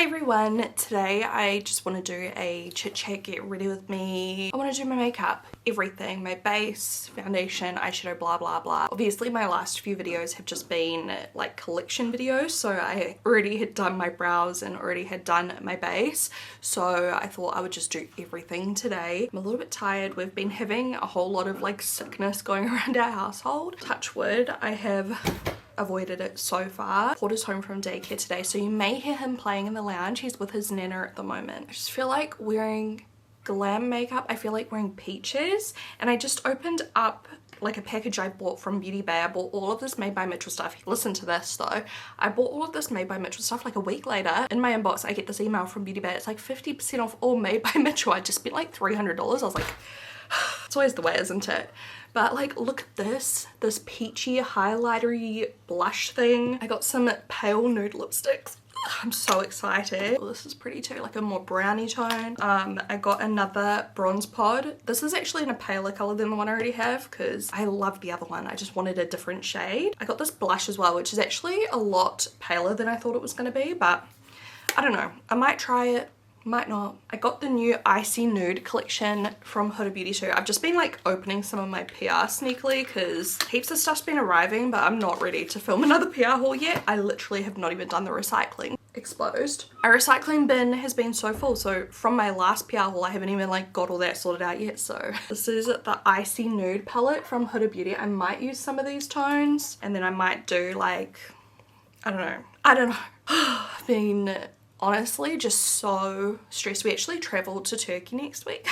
Hi everyone, today I just want to do a chit chat, get ready with me. I want to do my makeup, everything, my base, foundation, eyeshadow, blah blah blah. Obviously my last few videos have just been like collection videos, so I already had done my brows and already had done my base, so I thought I would just do everything today. I'm a little bit tired. We've been having a whole lot of like sickness going around our household. Touch wood, I have avoided it so far. Porter's home from daycare today, so you may hear him playing in the lounge. He's with his nana at the moment. I just feel like wearing glam makeup. I feel like wearing peaches, and I just opened up like a package I bought from Beauty Bay. I bought all of this Made by Mitchell stuff. Listen to this though. I bought all of this Made by Mitchell stuff like a week later. In my inbox I get this email from Beauty Bay. It's like 50% off all Made by Mitchell. I just spent like $300. I was like, it's always the way, isn't it? But like, look at this peachy highlightery blush thing. I got some pale nude lipsticks. I'm so excited. Oh, this is pretty too, like a more brownie tone. I got another bronze pod. This is actually in a paler color than the one I already have because I love the other one. I just wanted a different shade. I got this blush as well, which is actually a lot paler than I thought it was going to be, but I don't know. I might try it. Might not. I got the new Icy Nude collection from Huda Beauty too. I've just been like opening some of my PR sneakily because heaps of stuff's been arriving, but I'm not ready to film another PR haul yet. I literally have not even done the recycling. Exposed. Our recycling bin has been so full, so from my last PR haul I haven't even like got all that sorted out yet. So this is the Icy Nude palette from Huda Beauty. I might use some of these tones and then I might do like, I don't know. I've been honestly just so stressed. We actually travelled to Turkey next week.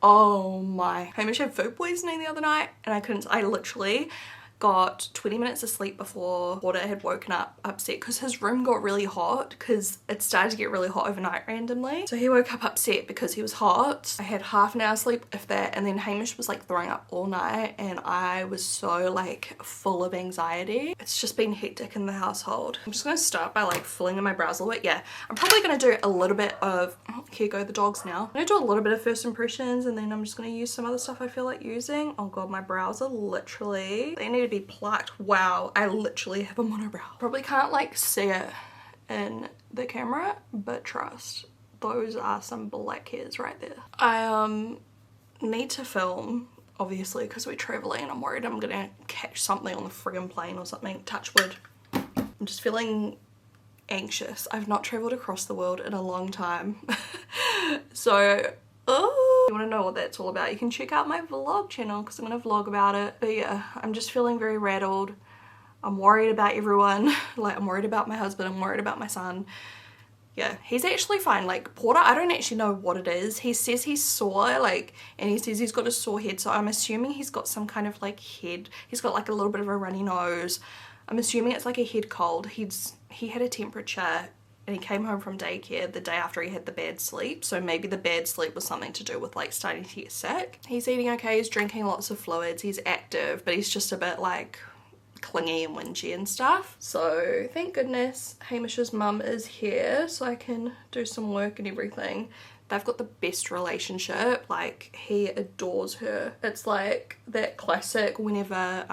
Oh my. Hamish had food poisoning the other night and I literally got 20 minutes of sleep before Porter had woken up upset because his room got really hot because it started to get really hot overnight randomly. So he woke up upset because he was hot. I had half an hour sleep, if that, and then Hamish was like throwing up all night and I was so like full of anxiety. It's just been hectic in the household. I'm just gonna start by like filling in my brows a little bit. Yeah, I'm probably gonna do a little bit of, here go the dogs now. I'm gonna do a little bit of first impressions and then I'm just gonna use some other stuff I feel like using. Oh god, my brows are literally, they need to be plucked. Wow, I literally have a monobrow. Probably can't like see it in the camera, but trust, those are some black hairs right there. I need to film obviously because we're traveling and I'm worried I'm gonna catch something on the friggin' plane or something. Touch wood. I'm just feeling anxious. I've not traveled across the world in a long time. So oh, you want to know what that's all about, you can check out my vlog channel because I'm going to vlog about it. But yeah, I'm just feeling very rattled. I'm worried about everyone. Like, I'm worried about my husband, I'm worried about my son. Yeah, he's actually fine. Like Porter, I don't actually know what it is. He says he's sore, like, and he says he's got a sore head, so I'm assuming he's got some kind of like head. He's got like a little bit of a runny nose. I'm assuming it's like a head cold. He had a temperature and he came home from daycare the day after he had the bad sleep, so maybe the bad sleep was something to do with like starting to get sick. He's eating okay, he's drinking lots of fluids, he's active, but he's just a bit like clingy and whingy and stuff. So thank goodness Hamish's mum is here so I can do some work and everything. They've got the best relationship, like he adores her. It's like that classic whenever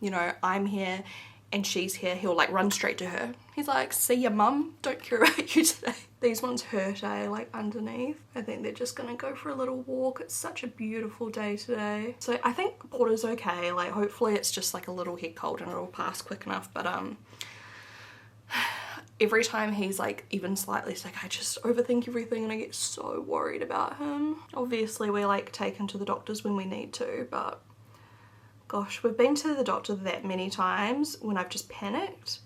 you know, I'm here and she's here, he'll like run straight to her. He's like, see ya mum, don't care about you today. These ones hurt, like underneath. I think they're just gonna go for a little walk. It's such a beautiful day today. So I think Porter's okay. Like hopefully it's just like a little head cold and it'll pass quick enough. But every time he's like even slightly sick, I just overthink everything and I get so worried about him. Obviously we like take him to the doctors when we need to, but gosh, we've been to the doctor that many times when I've just panicked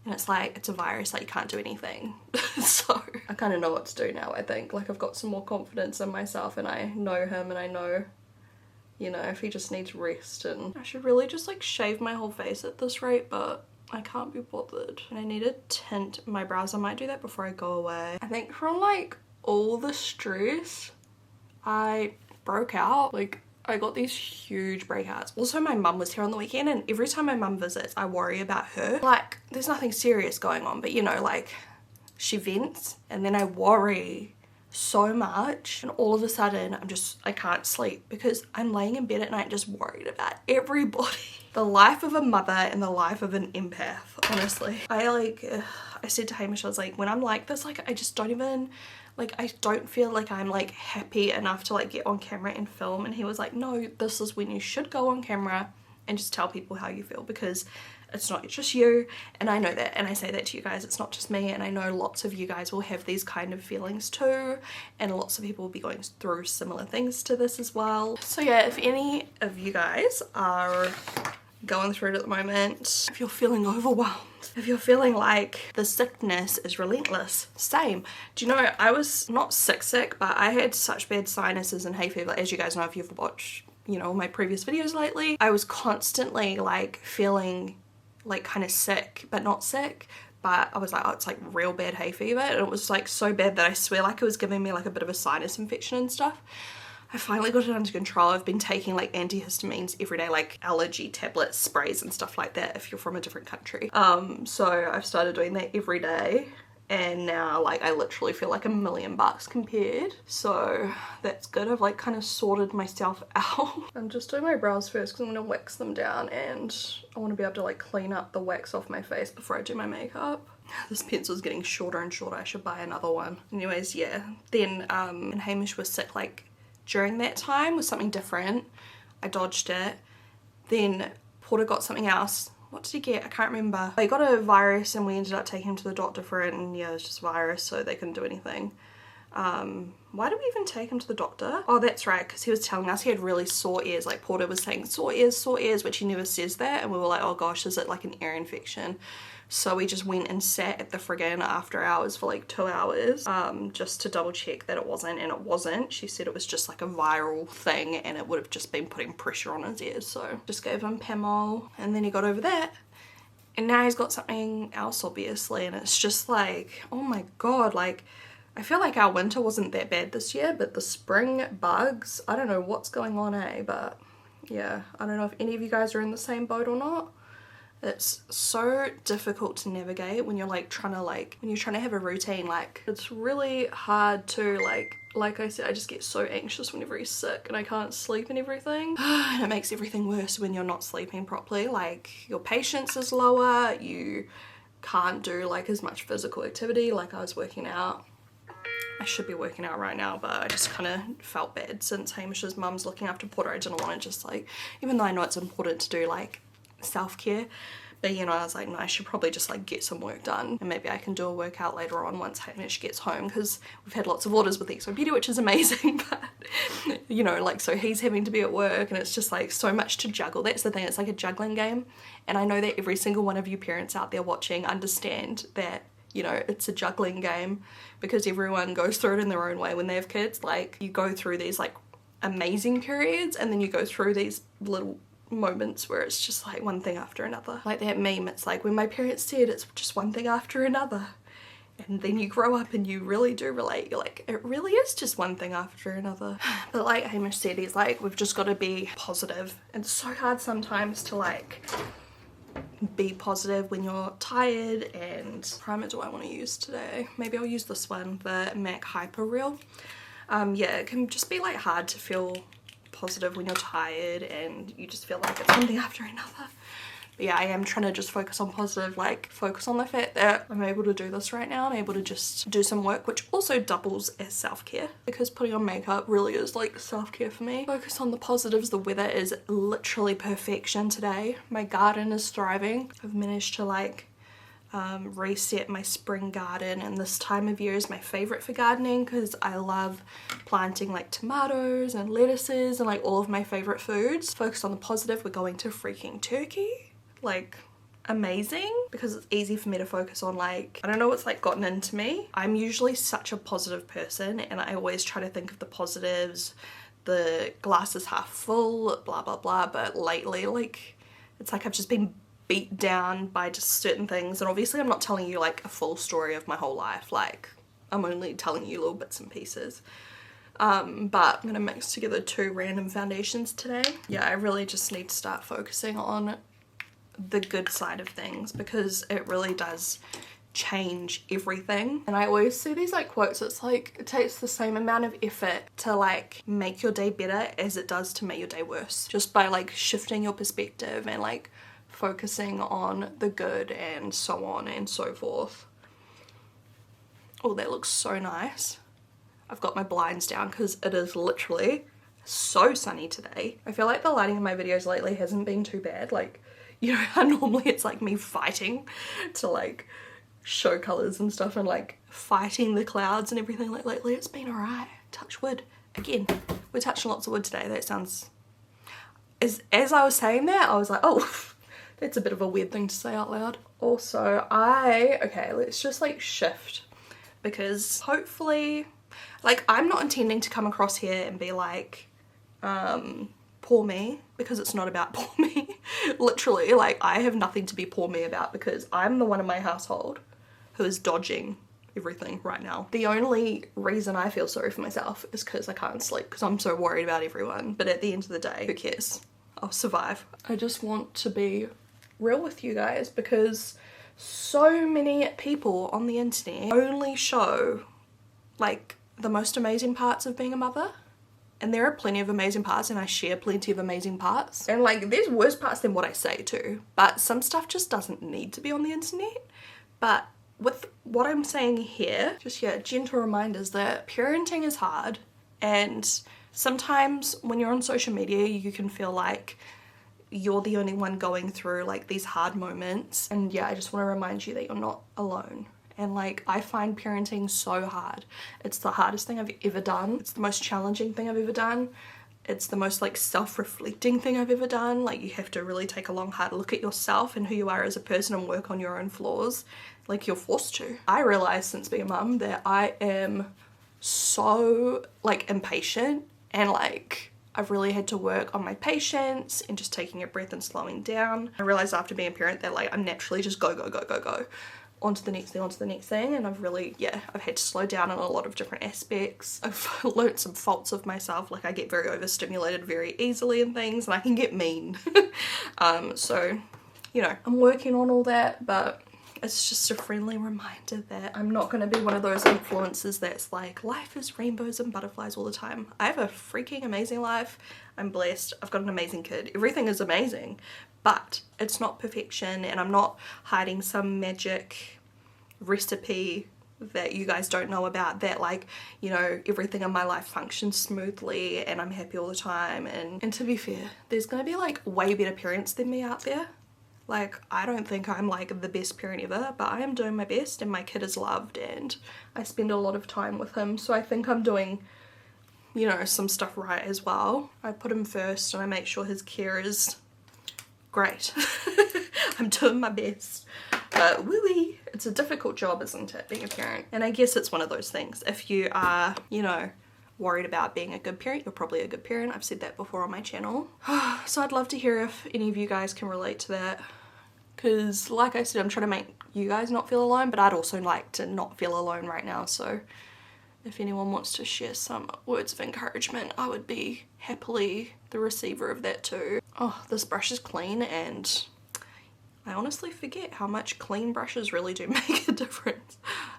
and it's like, it's a virus, like you can't do anything. So I kind of know what to do now, I think. Like I've got some more confidence in myself and I know him and I know, you know, if he just needs rest. And I should really just like shave my whole face at this rate, but I can't be bothered. And I need to tint my brows. I might do that before I go away. I think from like all the stress, I broke out. Like I got these huge breakouts. Also, my mum was here on the weekend and every time my mum visits, I worry about her. Like, there's nothing serious going on, but you know, like, she vents and then I worry so much, and all of a sudden I can't sleep because I'm laying in bed at night just worried about everybody. The life of a mother and the life of an empath, honestly. I said to Hamish, I was like, when I'm like this, like I just don't even, like I don't feel like I'm like happy enough to like get on camera and film. And he was like, no, this is when you should go on camera and just tell people how you feel, because it's not just you, and I know that, and I say that to you guys, it's not just me, and I know lots of you guys will have these kind of feelings too, and lots of people will be going through similar things to this as well. So yeah, if any of you guys are going through it at the moment, if you're feeling overwhelmed, if you're feeling like the sickness is relentless, same. Do you know, I was not sick, but I had such bad sinuses and hay fever, as you guys know if you've watched, you know, my previous videos lately. I was constantly like feeling like kind of sick, but not sick, but I was like, oh, it's like real bad hay fever, and it was like so bad that I swear like it was giving me like a bit of a sinus infection and stuff. I finally got it under control. I've been taking like antihistamines every day, like allergy tablets, sprays and stuff like that if you're from a different country. So I've started doing that every day, and now like I literally feel like $1,000,000 compared, so that's good. I've like kind of sorted myself out. I'm just doing my brows first because I'm gonna wax them down, and I want to be able to like clean up the wax off my face before I do my makeup. This pencil's getting shorter and shorter. I should buy another one. Anyways, yeah, then and Hamish was sick like during that time with something different. I dodged it. Then Porter got something else. What did he get? I can't remember. He got a virus and we ended up taking him to the doctor for it, and yeah, it's just virus, so they couldn't do anything. Why did we even take him to the doctor? Oh, that's right, because he was telling us he had really sore ears. Like Porter was saying sore ears, which he never says that, and we were like, oh gosh, is it like an ear infection? So we just went and sat at the friggin' after hours for like 2 hours, just to double check that it wasn't, and it wasn't. She said it was just like a viral thing and it would have just been putting pressure on his ears. So just gave him Pamol, and then he got over that. And now he's got something else obviously, and it's just like, oh my god, like I feel like our winter wasn't that bad this year, but the spring bugs, I don't know what's going on, but yeah, I don't know if any of you guys are in the same boat or not. It's so difficult to navigate when you're like trying to have a routine. Like it's really hard to like I said, I just get so anxious whenever he's sick and I can't sleep and everything. And it makes everything worse when you're not sleeping properly. Like your patience is lower, you can't do like as much physical activity. Like I was working out. I should be working out right now, but I just kind of felt bad since Hamish's mum's looking after Porter. I didn't want to just like, even though I know it's important to do like self-care, but you know, I was like, no, I should probably just like get some work done, and maybe I can do a workout later on once Hamish gets home, because we've had lots of orders with XO Beauty, which is amazing, but you know, like, so he's having to be at work and it's just like so much to juggle. That's the thing, it's like a juggling game, and I know that every single one of you parents out there watching understand that, you know, it's a juggling game, because everyone goes through it in their own way when they have kids. Like you go through these like amazing periods, and then you go through these little moments where it's just like one thing after another. Like that meme, it's like when my parents said it's just one thing after another, and then you grow up and you really do relate. You're like, it really is just one thing after another. But like Hamish said, he's like, we've just got to be positive. It's so hard sometimes to like be positive when you're tired. And primer do I want to use today? Maybe I'll use this one, the MAC Hyper Real. Yeah, it can just be like hard to feel positive when you're tired and you just feel like it's one thing after another. But yeah, I am trying to just focus on positive, like focus on the fact that I'm able to do this right now. I'm able to just do some work, which also doubles as self-care, because putting on makeup really is like self-care for me. Focus on the positives. The weather is literally perfection today. My garden is thriving. I've managed to like reset my spring garden, and this time of year is my favorite for gardening because I love planting like tomatoes and lettuces and like all of my favorite foods. Focus on the positive. We're going to freaking Turkey. Like amazing, because it's easy for me to focus on, like, I don't know what's like gotten into me. I'm usually such a positive person and I always try to think of the positives, the glass is half full, blah blah blah, but lately like it's like I've just been beat down by just certain things. And obviously I'm not telling you like a full story of my whole life, like I'm only telling you little bits and pieces. But I'm gonna mix together 2 random foundations today. Yeah, I really just need to start focusing on the good side of things, because it really does change everything. And I always see these like quotes, it's like it takes the same amount of effort to like make your day better as it does to make your day worse, just by like shifting your perspective and like focusing on the good and so on and so forth. Oh, that looks so nice. I've got my blinds down because it is literally so sunny today. I feel like the lighting in my videos lately hasn't been too bad. Like, you know how normally it's like me fighting to like show colors and stuff and like fighting the clouds and everything. Like lately it's been alright. Touch wood. Again, we're touching lots of wood today. That sounds... As I was saying that, I was like, oh, that's a bit of a weird thing to say out loud. Also, okay, let's just like shift, because hopefully, like, I'm not intending to come across here and be like, poor me, because it's not about poor me. Literally, like, I have nothing to be poor me about because I'm the one in my household who is dodging everything right now. The only reason I feel sorry for myself is because I can't sleep, because I'm so worried about everyone. But at the end of the day, who cares? I'll survive. I just want to be real with you guys, because so many people on the internet only show like the most amazing parts of being a mother. And there are plenty of amazing parts, and I share plenty of amazing parts. And like, there's worse parts than what I say too. But some stuff just doesn't need to be on the internet. But with what I'm saying here, just gentle reminders that parenting is hard. And sometimes when you're on social media, you can feel like you're the only one going through like these hard moments. And yeah, I just want to remind you that you're not alone. And like, I find parenting so hard. It's the hardest thing I've ever done. It's the most challenging thing I've ever done. It's the most like self-reflecting thing I've ever done. Like, you have to really take a long hard look at yourself and who you are as a person and work on your own flaws. Like, you're forced to. I realized since being a mum that I am so like impatient, and like I've really had to work on my patience and just taking a breath and slowing down. I realized after being a parent that like I'm naturally just go onto the next thing, and I've really, I've had to slow down in a lot of different aspects. I've learnt some faults of myself, like I get very overstimulated very easily and things, and I can get mean. So, you know, I'm working on all that, but it's just a friendly reminder that I'm not going to be one of those influencers that's like, life is rainbows and butterflies all the time. I have a freaking amazing life. I'm blessed. I've got an amazing kid. Everything is amazing. But it's not perfection, and I'm not hiding some magic recipe that you guys don't know about, that like, you know, everything in my life functions smoothly and I'm happy all the time. And to be fair, there's gonna be like way better parents than me out there. Like, I don't think I'm like the best parent ever, but I am doing my best, and my kid is loved and I spend a lot of time with him. So I think I'm doing, you know, some stuff right as well. I put him first and I make sure his care is great. I'm doing my best. But woo-wee, it's a difficult job, isn't it, being a parent? And I guess it's one of those things. If you are, you know, worried about being a good parent, you're probably a good parent. I've said that before on my channel. So I'd love to hear if any of you guys can relate to that. Because like I said, I'm trying to make you guys not feel alone, but I'd also like to not feel alone right now. So if anyone wants to share some words of encouragement, I would be happily the receiver of that too. Oh, this brush is clean, and I honestly forget how much clean brushes really do make a difference.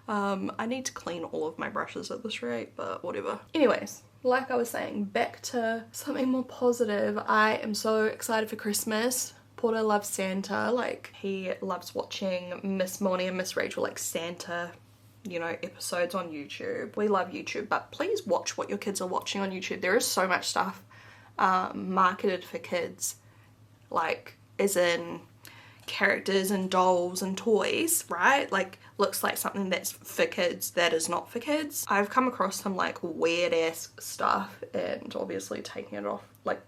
I need to clean all of my brushes at this rate, but whatever. Anyways, like I was saying, back to something more positive. I am so excited for Christmas. Porter loves Santa. Like, he loves watching Miss Moni and Miss Rachel, like Santa, you know, episodes on YouTube. We love YouTube, but please watch what your kids are watching on YouTube. There is so much stuff marketed for kids, like as in characters and dolls and toys, right? Like, looks like something that's for kids that is not for kids. I've come across some like weird ass stuff, and obviously taking it off, like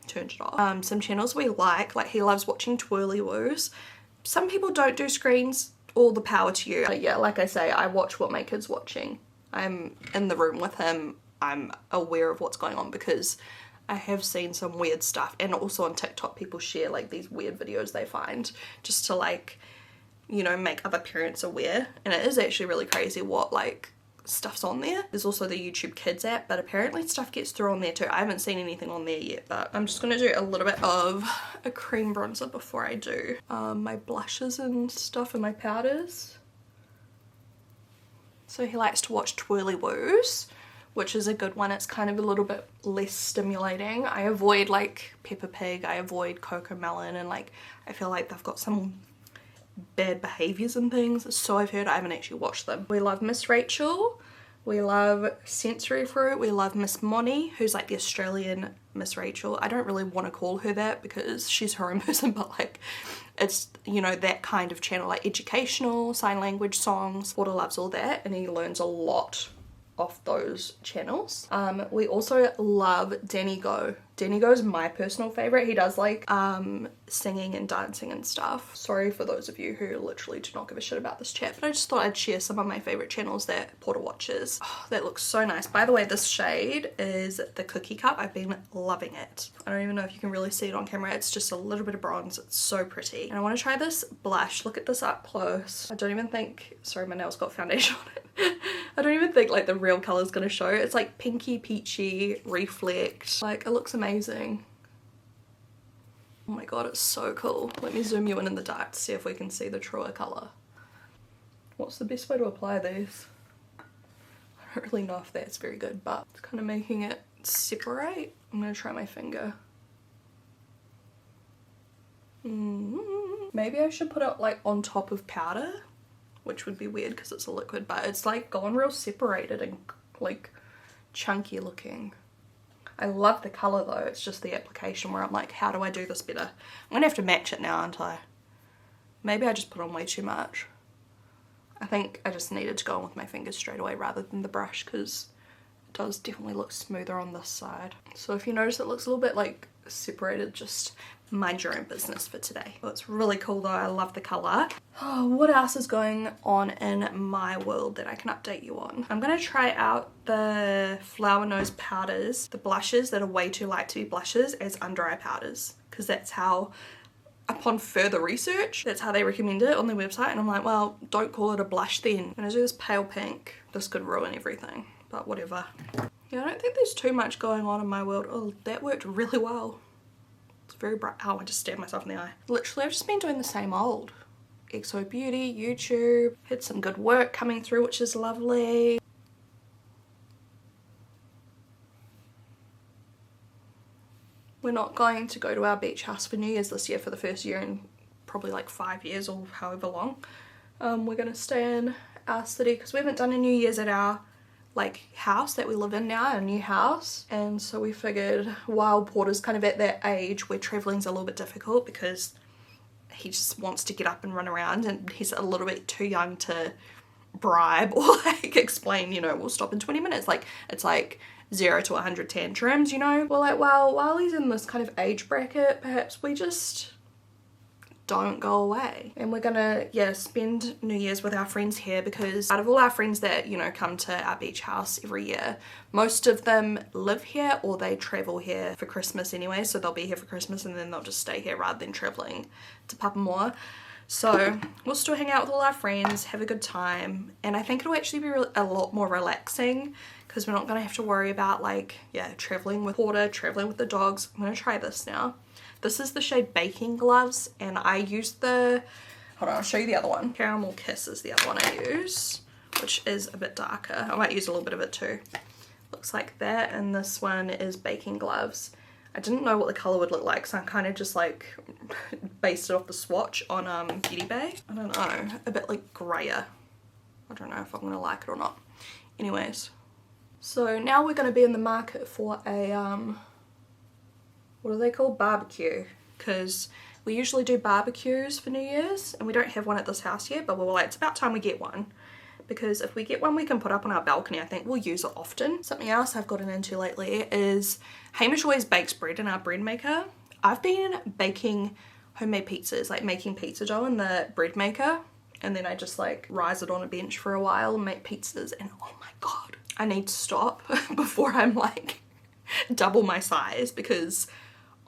turned it off. Some channels we like he loves watching twirly woos. Some people don't do screens, all the power to you. But yeah, like I say, I watch what my kid's watching. I'm in the room with him. I'm aware of what's going on because I have seen some weird stuff, and also on TikTok people share like these weird videos they find just to like, you know, make other parents aware. And it is actually really crazy what like stuff's on there. There's also the YouTube Kids app, but apparently stuff gets thrown there too. I haven't seen anything on there yet, but I'm just gonna do a little bit of a cream bronzer before I do my blushes and stuff and my powders. So he likes to watch Twirly Woos, which is a good one. It's kind of a little bit less stimulating. I avoid like Peppa Pig, I avoid Coco Melon, and like I feel like they've got some bad behaviours and things, so I've heard. I haven't actually watched them. We love Miss Rachel, we love Sensory Fruit, we love Miss Moni, who's like the Australian Miss Rachel. I don't really want to call her that because she's her own person, but like it's, you know, that kind of channel, like educational, sign language, songs. Porter loves all that and he learns a lot off those channels. We also love Danny Go. Danny Go is my personal favorite. He does like singing and dancing and stuff. Sorry for those of you who literally do not give a shit about this chat, but I just thought I'd share some of my favorite channels that Porter watches. Oh, that looks so nice. By the way, this shade is the Cookie Cup. I've been loving it. I don't even know if you can really see it on camera. It's just a little bit of bronze. It's so pretty. And I want to try this blush. Look at this up close. I don't even think, sorry, my nails got foundation on it. I don't even think like the real color is going to show. It's like pinky, peachy, reflect. Like it looks amazing. Oh my god, it's so cool. Let me zoom you in the dark to see if we can see the truer color. What's the best way to apply these? I don't really know if that's very good, but it's kind of making it separate. I'm going to try my finger. Maybe I should put it like on top of powder, which would be weird because it's a liquid, but it's like gone real separated and like chunky looking. I love the colour though, it's just the application where I'm like, how do I do this better? I'm gonna have to match it now, aren't I? Maybe I just put on way too much. I think I just needed to go on with my fingers straight away rather than the brush because it does definitely look smoother on this side. So if you notice it looks a little bit like separated, just mind your own business for today. Well, it's really cool though, I love the colour. Oh, what else is going on in my world that I can update you on? I'm going to try out the Flower Nose powders, the blushes that are way too light to be blushes, as under eye powders, because that's how, upon further research, that's how they recommend it on their website, and I'm like, well, don't call it a blush then. I'm going to do this pale pink. This could ruin everything, but whatever. Yeah, I don't think there's too much going on in my world. Oh, that worked really well. It's very bright. Oh, I just stabbed myself in the eye. Literally, I've just been doing the same old. XO Beauty, YouTube, had some good work coming through, which is lovely. We're not going to go to our beach house for New Year's this year for the first year in probably like 5 years or however long. We're going to stay in our city because we haven't done a New Year's at our like house that we live in now, our new house, and so we figured while Porter's kind of at that age where traveling's a little bit difficult because he just wants to get up and run around and he's a little bit too young to bribe or like explain, you know, we'll stop in 20 minutes. Like it's like 0 to 100 tantrums, you know. We're like, well, while he's in this kind of age bracket, perhaps we just don't go away. And we're gonna, yeah, spend New Year's with our friends here because out of all our friends that, you know, come to our beach house every year, most of them live here or they travel here for Christmas anyway, so they'll be here for Christmas and then they'll just stay here rather than traveling to Papamoa. So we'll still hang out with all our friends, have a good time, and I think it'll actually be a lot more relaxing because we're not gonna have to worry about like, yeah, traveling with Porter, traveling with the dogs. I'm gonna try this now. This is the shade Baking Gloves, and I used the, hold on, I'll show you the other one. Caramel Kiss is the other one I use, which is a bit darker. I might use a little bit of it too. Looks like that, and this one is Baking Gloves. I didn't know what the colour would look like, so I kind of just like based it off the swatch on Beauty Bay. I don't know, a bit like grayer. I don't know if I'm going to like it or not. Anyways, so now we're going to be in the market for a, what are they called? Barbecue. Because we usually do barbecues for New Year's and we don't have one at this house yet, but we're like, it's about time we get one. Because if we get one we can put up on our balcony, I think we'll use it often. Something else I've gotten into lately is Hamish always bakes bread in our bread maker. I've been baking homemade pizzas, like making pizza dough in the bread maker, and then I just like rise it on a bench for a while and make pizzas, and oh my god, I need to stop before I'm like double my size because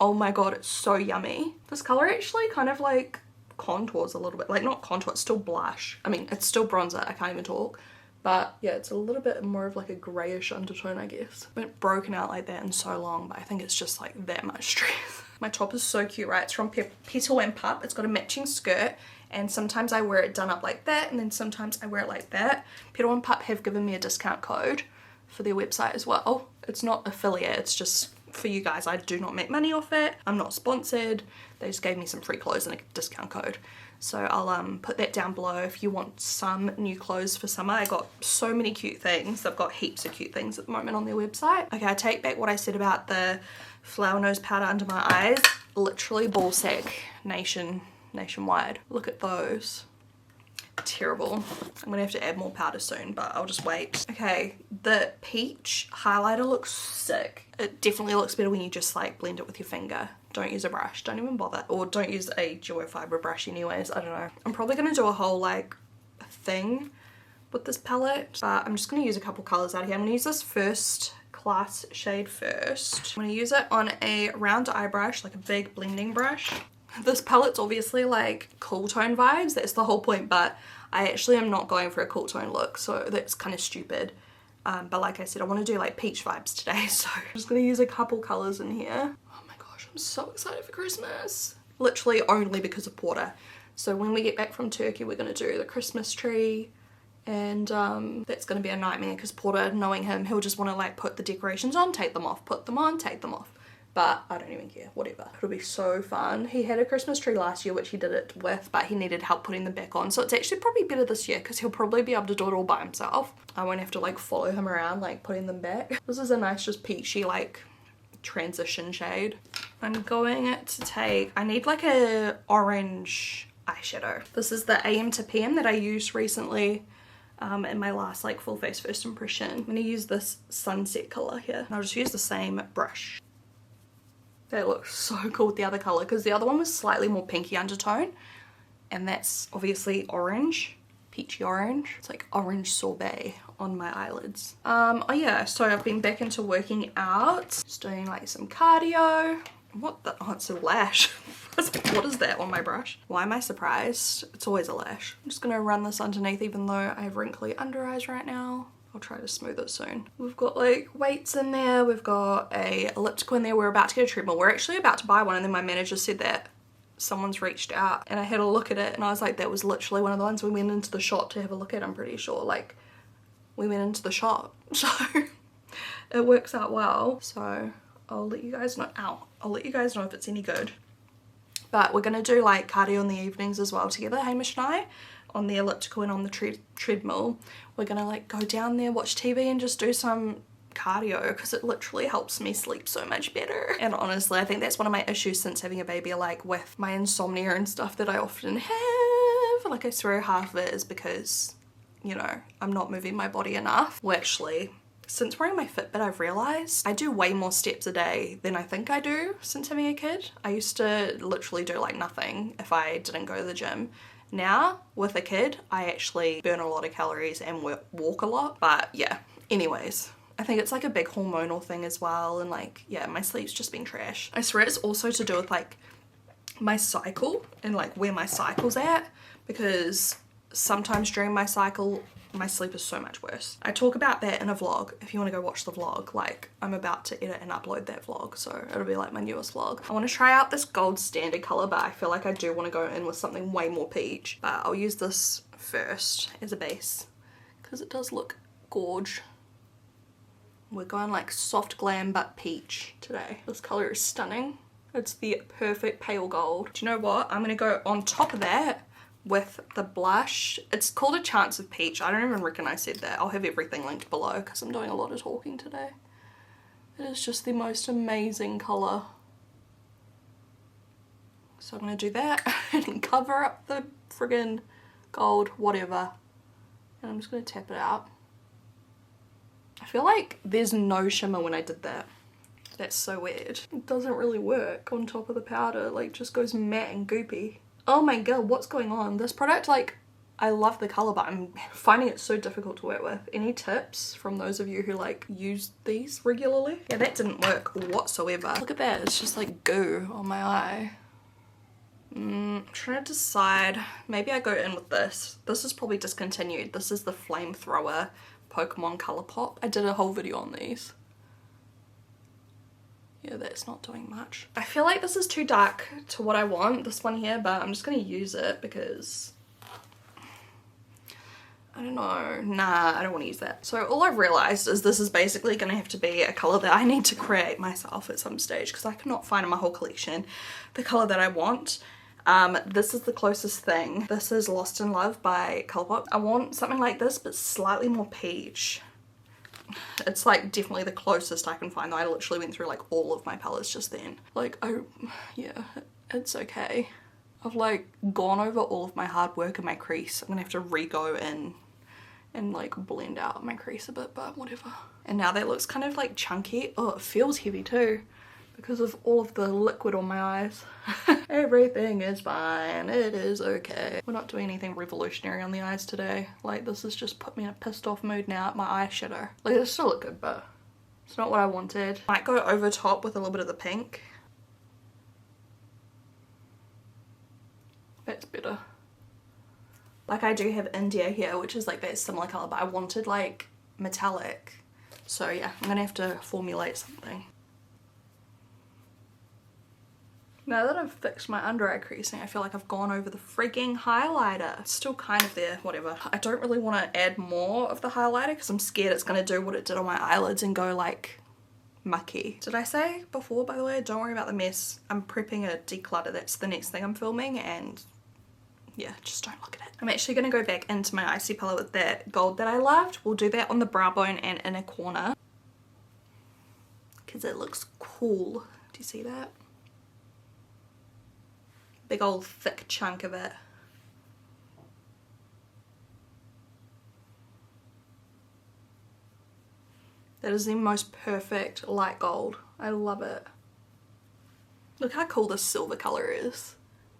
oh my god, it's so yummy. This color actually kind of like contours a little bit, like not contour, it's still blush. I mean, it's still bronzer, I can't even talk. But yeah, it's a little bit more of like a greyish undertone, I guess. I haven't broken out like that in so long, but I think it's just like that much stress. My top is so cute, right? It's from Petal and Pup. It's got a matching skirt and sometimes I wear it done up like that, and then sometimes I wear it like that. Petal and Pup have given me a discount code for their website as well. It's not affiliate, it's just for you guys. I do not make money off it. I'm not sponsored. They just gave me some free clothes and a discount code. So I'll put that down below if you want some new clothes for summer. I got so many cute things. They've got heaps of cute things at the moment on their website. Okay, I take back what I said about the flower nose powder under my eyes. Literally ball sack nationwide. Look at those. Terrible. I'm gonna have to add more powder soon, but I'll just wait. Okay, the peach highlighter looks sick. It definitely looks better when you just like blend it with your finger. Don't use a brush, don't even bother, or don't use a duo fiber brush anyways. I don't know. I'm probably gonna do a whole like thing with this palette, but I'm just gonna use a couple colors out here. I'm gonna use this first class shade first. I'm gonna use it on a round eye brush, like a big blending brush. This palette's obviously like cool tone vibes, that's the whole point, but I actually am not going for a cool tone look, so that's kind of stupid. But like I said, I want to do like peach vibes today, so I'm just gonna use a couple colors in here. Oh my gosh, I'm so excited for Christmas. Literally only because of Porter. So when we get back from Turkey, we're gonna do the Christmas tree, and that's gonna be a nightmare because Porter, knowing him, he'll just want to like put the decorations on, take them off, put them on, take them off. But I don't even care, whatever. It'll be so fun. He had a Christmas tree last year, which he did it with, but he needed help putting them back on. So it's actually probably better this year because he'll probably be able to do it all by himself. I won't have to like follow him around, like putting them back. This is a nice, just peachy, like transition shade. I'm going to take, I need like a orange eyeshadow. This is the AM to PM that I used recently in my last like full face first impression. I'm gonna use this sunset color here. And I'll just use the same brush. That looks so cool with the other color because the other one was slightly more pinky undertone, and that's obviously orange, peachy orange. It's like orange sorbet on my eyelids. Oh yeah, so I've been back into working out, just doing like some cardio. What the, oh, it's a lash. I was like, what is that on my brush? Why am I surprised? It's always a lash. I'm just gonna run this underneath even though I have wrinkly under eyes right now. I'll try to smooth it soon. We've got like weights in there. We've got a elliptical in there. We're about to get a treadmill. We're actually about to buy one, and then my manager said that someone's reached out, and I had a look at it and I was like, that was literally one of the ones we went into the shop to have a look at. I'm pretty sure like we went into the shop, so it works out well. So I'll let you guys know. I'll let you guys know if it's any good. But we're gonna do like cardio in the evenings as well together, Hamish and I, on the elliptical and on the treadmill. We're gonna like go down there, watch TV and just do some cardio because it literally helps me sleep so much better. And honestly, I think that's one of my issues since having a baby, like with my insomnia and stuff that I often have. Like I swear half of it is because, you know, I'm not moving my body enough. Well, actually, since wearing my Fitbit, I've realized I do way more steps a day than I think I do since having a kid. I used to literally do like nothing if I didn't go to the gym. Now, with a kid, I actually burn a lot of calories and walk a lot. But yeah, anyways, I think it's like a big hormonal thing as well. And like, yeah, my sleep's just been trash. I swear it's also to do with like my cycle and like where my cycle's at, because sometimes during my cycle, my sleep is so much worse. I talk about that in a vlog. If you want to go watch the vlog, like I'm about to edit and upload that vlog, so it'll be like my newest vlog. I want to try out this gold standard color, but I feel like I do want to go in with something way more peach. But I'll use this first as a base because it does look gorge. We're going like soft glam but peach today. This color is stunning. It's the perfect pale gold. Do you know what? I'm gonna go on top of that with the blush. It's called a Chance of Peach. I don't even reckon I said that. I'll have everything linked below because I'm doing a lot of talking today. It is just the most amazing color. So I'm gonna do that and cover up the friggin' gold whatever. And I'm just gonna tap it out. I feel like there's no shimmer when I did that. That's so weird. It doesn't really work on top of the powder. Like, just goes matte and goopy. Oh my god, what's going on? This product, like, I love the color, but I'm finding it so difficult to work with. Any tips from those of you who like use these regularly? Yeah, that didn't work whatsoever. Look at that, it's just like goo on my eye. I'm trying to decide. Maybe I go in with this. This is probably discontinued. This is the Flamethrower Pokemon Color Pop. I did a whole video on these. Yeah, that's not doing much. I feel like this is too dark to what I want, this one here, but I'm just gonna use it because I don't know. Nah, I don't want to use that. So all I've realized is this is basically going to have to be a color that I need to create myself at some stage because I cannot find in my whole collection the color that I want. This is the closest thing. This is Lost in Love by Colourpop. I want something like this but slightly more peach. It's like definitely the closest I can find though. I literally went through like all of my palettes just then. Like, yeah, it's okay. I've like gone over all of my hard work in my crease. I'm gonna have to re-go in and like blend out my crease a bit, but whatever. And now that looks kind of like chunky. Oh, it feels heavy too because of all of the liquid on my eyes. Everything is fine. It is okay. We're not doing anything revolutionary on the eyes today. Like this has just put me in a pissed off mood now. My eyeshadow. Like it still look good, but it's not what I wanted. Might go over top with a little bit of the pink. That's better. Like I do have India here, which is like that similar colour, but I wanted like metallic. So yeah, I'm gonna have to formulate something. Now that I've fixed my under eye creasing, I feel like I've gone over the freaking highlighter. It's still kind of there, whatever. I don't really want to add more of the highlighter because I'm scared it's gonna do what it did on my eyelids and go like mucky. Did I say before, by the way, don't worry about the mess. I'm prepping a declutter. That's the next thing I'm filming, and yeah, just don't look at it. I'm actually going to go back into my icy palette with that gold that I loved. We'll do that on the brow bone and inner corner because it looks cool. Do you see that? Big old thick chunk of it. That is the most perfect light gold. I love it. Look how cool this silver colour is.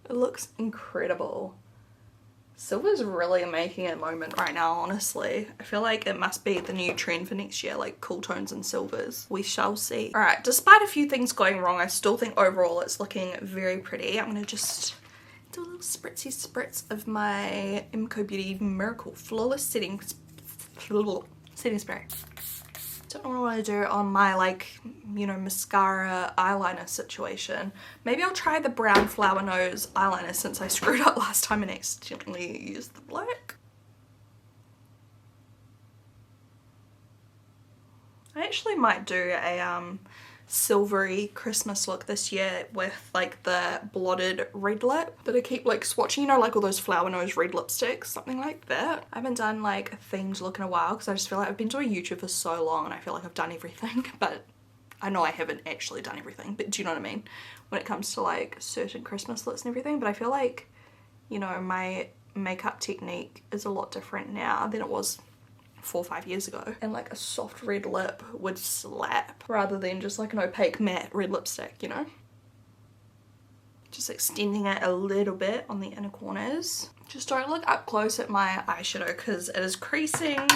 It looks incredible. Silver's really making a moment right now, honestly. I feel like it must be the new trend for next year, like cool tones and silvers. We shall see. Alright, despite a few things going wrong, I still think overall it's looking very pretty. I'm gonna just do a little spritzy spritz of my Emco Beauty Miracle Flawless Setting Spray. Don't know what I want to do on my like, you know, mascara eyeliner situation. Maybe I'll try the brown flower nose eyeliner since I screwed up last time and accidentally used the black. I actually might do a silvery Christmas look this year with like the blotted red lip that I keep like swatching, you know, like all those flower nose red lipsticks, something like that. I haven't done like a themed look in a while because I just feel like I've been doing YouTube for so long and I feel like I've done everything, but I know I haven't actually done everything, but do you know what I mean when it comes to like certain Christmas looks and everything. But I feel like, you know, my makeup technique is a lot different now than it was 4 or 5 years ago, and like a soft red lip would slap rather than just like an opaque matte red lipstick, you know. Just extending it a little bit on the inner corners. Just don't look up close at my eyeshadow because it is creasing,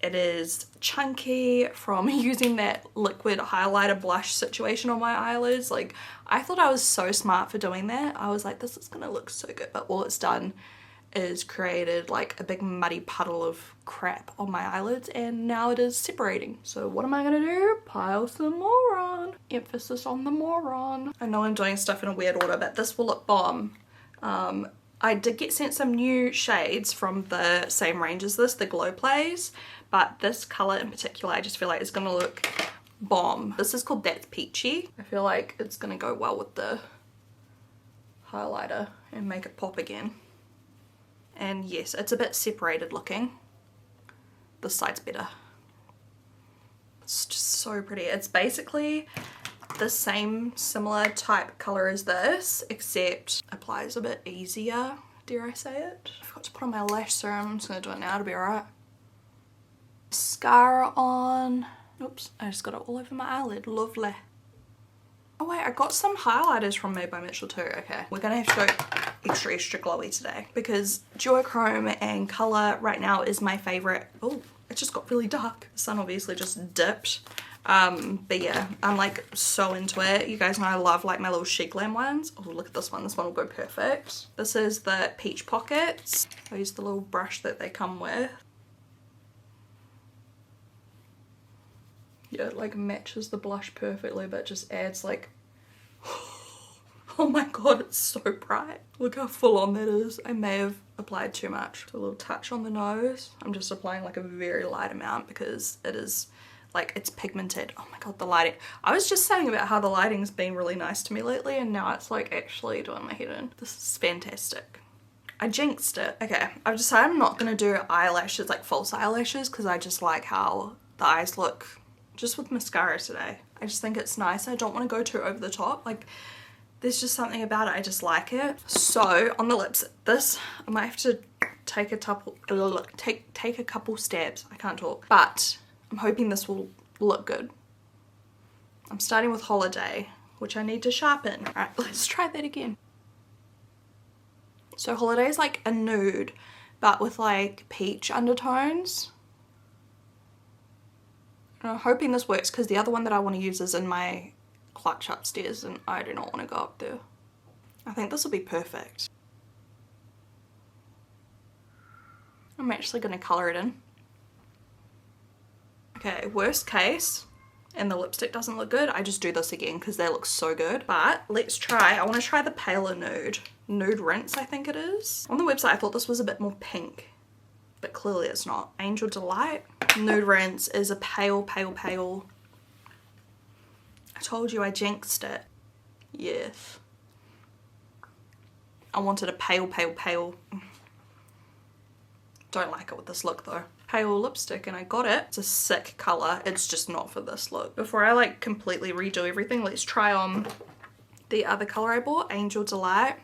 it is chunky from using that liquid highlighter blush situation on my eyelids. Like I thought I was so smart for doing that. I was like, this is gonna look so good, but all it's done is created like a big muddy puddle of crap on my eyelids and now it is separating. So what am I gonna do? Pile some more on. Emphasis on the more on. I know I'm doing stuff in a weird order, but this will look bomb. I did get sent some new shades from the same range as this, the Glow Plays, but this colour in particular I just feel like it's gonna look bomb. This is called That's Peachy. I feel like it's gonna go well with the highlighter and make it pop again. And yes, it's a bit separated looking. This side's better. It's just so pretty. It's basically the same similar type colour as this, except applies a bit easier, dare I say it. I forgot to put on my lash serum. I'm just going to do it now to be alright. Mascara on. Oops, I just got it all over my eyelid. Lovely. Oh wait, I got some highlighters from Made by Mitchell too. Okay, we're gonna have to go extra glowy today because duochrome and colour right now is my favourite. Oh, it just got really dark. The sun obviously just dipped. But yeah, I'm like so into it. You guys know I love like my little Chic Glam ones. Oh, look at this one. This one will go perfect. This is the Peach Pockets. I use the little brush that they come with. Yeah, it like matches the blush perfectly, but just adds like, oh my god, it's so bright. Look how full on that is. I may have applied too much. Do a little touch on the nose. I'm just applying like a very light amount because it is like, it's pigmented. Oh my god, the lighting. I was just saying about how the lighting's been really nice to me lately, and now it's like actually doing my head in. This is fantastic. I jinxed it. Okay, I've decided I'm not gonna do eyelashes, like false eyelashes, because I just like how the eyes look just with mascara today. I just think it's nice. I don't want to go too over the top. Like, there's just something about it. I just like it. So on the lips, this, I might have to take a couple, take a couple stabs. I can't talk, but I'm hoping this will look good. I'm starting with Holiday, which I need to sharpen. All right, let's try that again. So Holiday is like a nude, but with like peach undertones. And I'm hoping this works because the other one that I want to use is in my clutch upstairs and I do not want to go up there. I think this will be perfect. I'm actually going to colour it in. Okay, worst case, and the lipstick doesn't look good, I just do this again because they look so good. But let's try, I want to try the paler nude. Nude Rinse, I think it is. On the website I thought this was a bit more pink, but clearly it's not. Angel Delight. Nude Rinse is a pale, pale, pale. I told you I jinxed it. Yes. I wanted a pale, pale, pale. Don't like it with this look though. Pale lipstick and I got it. It's a sick colour. It's just not for this look. Before I like completely redo everything, let's try on the other colour I bought, Angel Delight.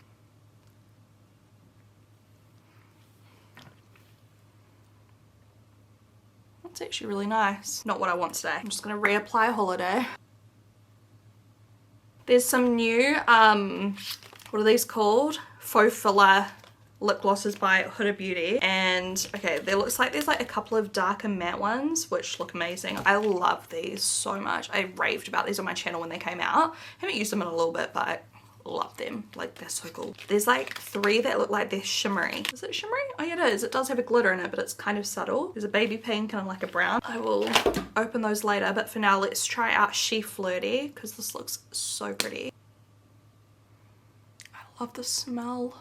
It's actually really nice. Not what I want today. I'm just going to reapply Holiday. There's some new, what are these called? Faux filler lip glosses by Huda Beauty, and okay, there looks like there's like a couple of darker matte ones which look amazing. I love these so much. I raved about these on my channel when they came out. Haven't used them in a little bit, but I love them. Like, they're so cool. There's like 3 that look like they're shimmery. Is it shimmery? Oh yeah, it is. It does have a glitter in it, but it's kind of subtle. There's a baby pink and like a brown. I will open those later, but for now let's try out She Flirty because this looks so pretty. I love the smell.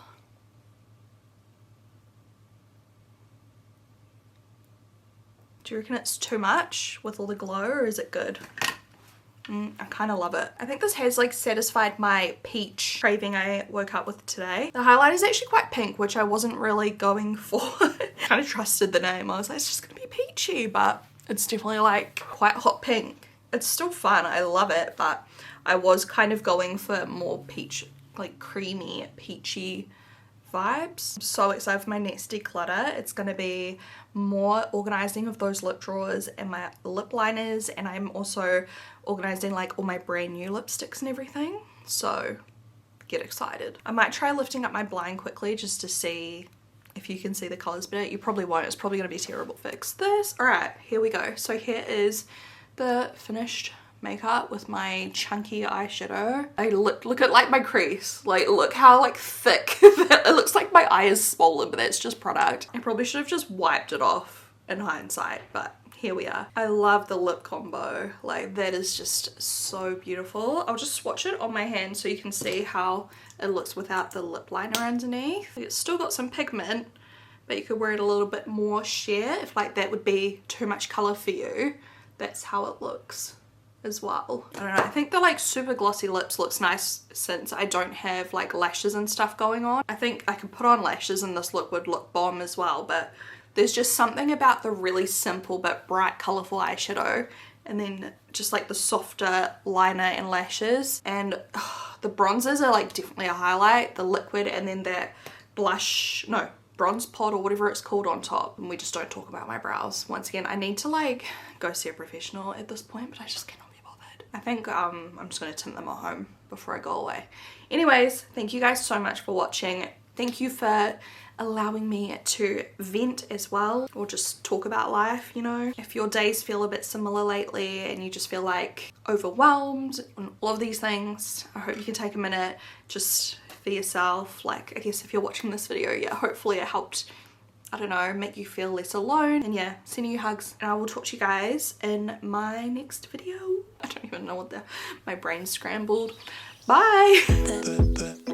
Do you reckon it's too much with all the glow, or is it good? I kind of love it. I think this has like satisfied my peach craving I woke up with today. The highlight is actually quite pink, which I wasn't really going for. Kind of trusted the name. I was like, it's just gonna be peachy, but it's definitely like quite hot pink. It's still fun, I love it, but I was kind of going for more peach, like creamy, peachy vibes. I'm so excited for my next declutter. It's going to be more organizing of those lip drawers and my lip liners, and I'm also organizing like all my brand new lipsticks and everything, so get excited. I might try lifting up my blind quickly just to see if you can see the colors better. You probably won't. It's probably going to be terrible. Fix this. All right, here we go. So here is the finished makeup with my chunky eyeshadow. I look at like my crease, like look how like thick it looks like my eye is swollen, but that's just product. I probably should have just wiped it off in hindsight, but here we are. I love the lip combo, like that is just so beautiful. I'll just swatch it on my hand so you can see how it looks without the lip liner underneath. It's still got some pigment, but you could wear it a little bit more sheer if like that would be too much color for you. That's how it looks as well. I don't know, I think the like super glossy lips looks nice since I don't have like lashes and stuff going on. I think I could put on lashes and this look would look bomb as well, but there's just something about the really simple but bright colorful eyeshadow and then just like the softer liner and lashes, and the bronzers are like definitely a highlight, the liquid and then that blush, no, bronze pod or whatever it's called on top. And we just don't talk about my brows. Once again, I need to like go see a professional at this point, but I just cannot be bothered. I think I'm just going to tint them at home before I go away. Anyways, thank you guys so much for watching. Thank you for allowing me to vent as well, or just talk about life, you know. If your days feel a bit similar lately and you just feel like overwhelmed and all of these things, I hope you can take a minute just for yourself. Like, I guess if you're watching this video, yeah, hopefully it helped I don't know, make you feel less alone. And yeah, sending you hugs, and I will talk to you guys in my next video. I don't even know what my brain's scrambled. Bye.